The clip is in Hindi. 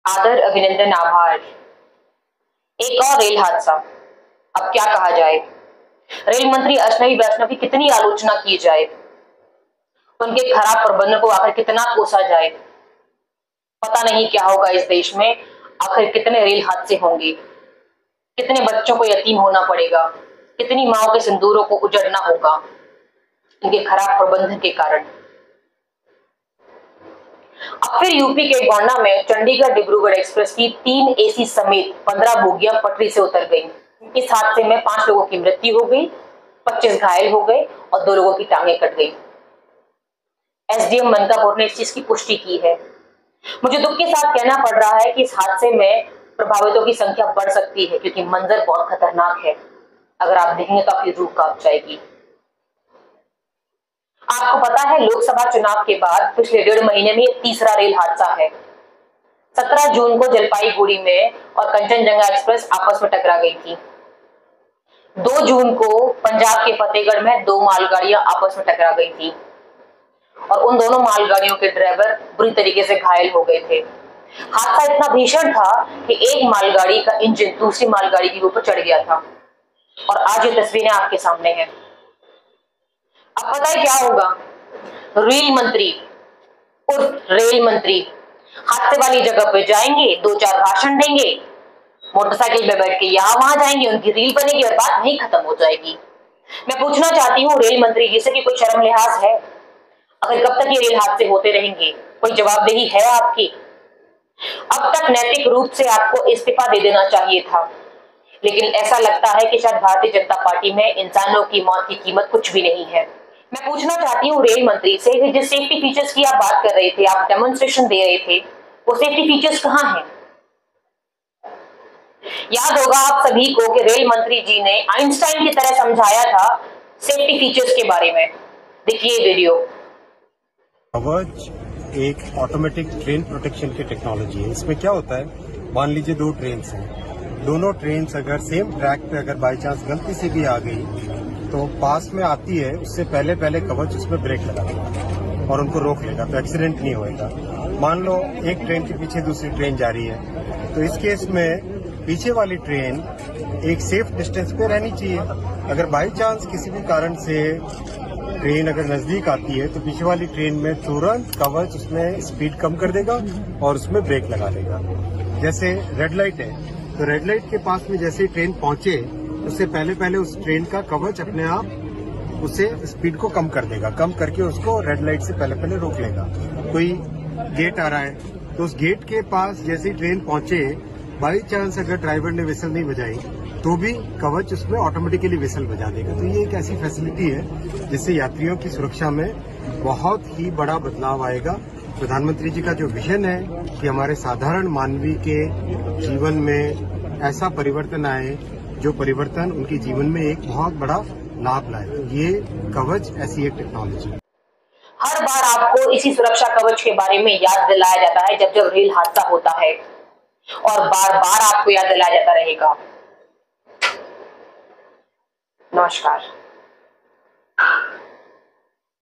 आदर, अभिनंदन, आभार। एक और रेल हादसा। अब क्या कहा जाए। रेल मंत्री अश्विनी वैष्णव की कितनी आलोचना की जाए, उनके खराब प्रबंधन को आखिर कितना कोसा जाए। पता नहीं क्या होगा इस देश में। आखिर कितने रेल हादसे होंगे, कितने बच्चों को यतीम होना पड़ेगा, कितनी माओ के सिंदूरों को उजड़ना होगा इनके खराब प्रबंधन के कारण। अब फिर यूपी के गोंडा में चंडीगढ़ डिब्रूगढ़ एक्सप्रेस की 3 एसी समेत 15 बोगियां पटरी से उतर गईं। इस हादसे में 5 लोगों की मृत्यु हो गई, 25 घायल हो गए और 2 लोगों की टांगें कट गई। एसडीएम मनकापुर ने इस चीज की पुष्टि की है। मुझे दुख के साथ कहना पड़ रहा है कि इस हादसे में प्रभावितों की संख्या बढ़ सकती है, क्योंकि मंजर बहुत खतरनाक है। अगर आप देखेंगे तो आपकी रूह कांप जाएगी। आपको पता है, लोकसभा चुनाव के बाद पिछले 1.5 महीने में तीसरा रेल हादसा है। 17 जून को जलपाईगुड़ी में और कंचनजंगा एक्सप्रेस आपस में टकरा गई थी। 2 जून को पंजाब के फतेहगढ़ में 2 मालगाड़ियां आपस में टकरा गई थी और उन दोनों मालगाड़ियों के ड्राइवर बुरी तरीके से घायल हो गए थे। हादसा इतना भीषण था कि एक मालगाड़ी का इंजन दूसरी मालगाड़ी के ऊपर चढ़ गया था और आज ये तस्वीरें आपके सामने हैं। अब पता है क्या होगा। रेल मंत्री उर्फ रेल मंत्री हादसे वाली जगह पे जाएंगे, 2-4 भाषण देंगे, मोटरसाइकिल पे बैठ के यहाँ वहां जाएंगे, उनकी रील बनेगी और बात नहीं खत्म हो जाएगी। मैं पूछना चाहती हूँ रेल मंत्री जी से कि कोई शर्म लिहाज है? अगर कब तक ये रेल हादसे होते रहेंगे? कोई जवाबदेही है आपकी? अब तक नैतिक रूप से आपको इस्तीफा दे देना चाहिए था, लेकिन ऐसा लगता है कि शायद भारतीय जनता पार्टी में इंसानों की मौत की कीमत कुछ भी नहीं है। मैं पूछना चाहती हूँ रेल मंत्री से कि जिस सेफ्टी फीचर्स की आप बात कर रहे थे, आप डेमोन्स्ट्रेशन दे रहे थे, वो सेफ्टी फीचर्स कहाँ हैं? याद होगा आप सभी को कि रेल मंत्री जी ने आइंस्टाइन की तरह समझाया था सेफ्टी फीचर्स के बारे में। देखिए वीडियो। कवच एक ऑटोमेटिक ट्रेन प्रोटेक्शन की टेक्नोलॉजी है। इसमें क्या होता है, मान लीजिए 2 ट्रेन हैं, दोनों ट्रेन अगर सेम ट्रैक पे अगर बाई चांस गलती से भी आ गई तो पास में आती है, उससे पहले पहले कवच उसमें ब्रेक लगा देगा और उनको रोक लेगा, तो एक्सीडेंट नहीं होएगा। मान लो एक ट्रेन के पीछे दूसरी ट्रेन जा रही है, तो इस केस में पीछे वाली ट्रेन एक सेफ डिस्टेंस पे रहनी चाहिए। अगर बाई चांस किसी भी कारण से ट्रेन अगर नजदीक आती है तो पीछे वाली ट्रेन में तुरंत कवच उसमें स्पीड कम कर देगा और उसमें ब्रेक लगा देगा। जैसे रेड लाइट है, तो रेड लाइट के पास में जैसे ट्रेन पहुंचे उससे पहले पहले उस ट्रेन का कवच अपने आप उसे स्पीड को कम कर देगा, कम करके उसको रेड लाइट से पहले पहले रोक लेगा। कोई गेट आ रहा है तो उस गेट के पास जैसे ही ट्रेन पहुंचे, बाई चांस अगर ड्राइवर ने विसल नहीं बजाई तो भी कवच उसमें ऑटोमेटिकली विसल बजा देगा। तो ये एक ऐसी फैसिलिटी है जिससे यात्रियों की सुरक्षा में बहुत ही बड़ा बदलाव आएगा। प्रधानमंत्री जी का जो विजन है कि हमारे साधारण मानवीय के जीवन में ऐसा परिवर्तन आए, जो परिवर्तन उनके जीवन में एक बहुत बड़ा लाभ लाए, तो ये कवच ऐसी एक टेक्नोलॉजी है। हर बार आपको इसी सुरक्षा कवच के बारे में याद दिलाया जाता है जब जब रेल हादसा होता है, और बार बार आपको याद दिलाया जाता रहेगा। नमस्कार।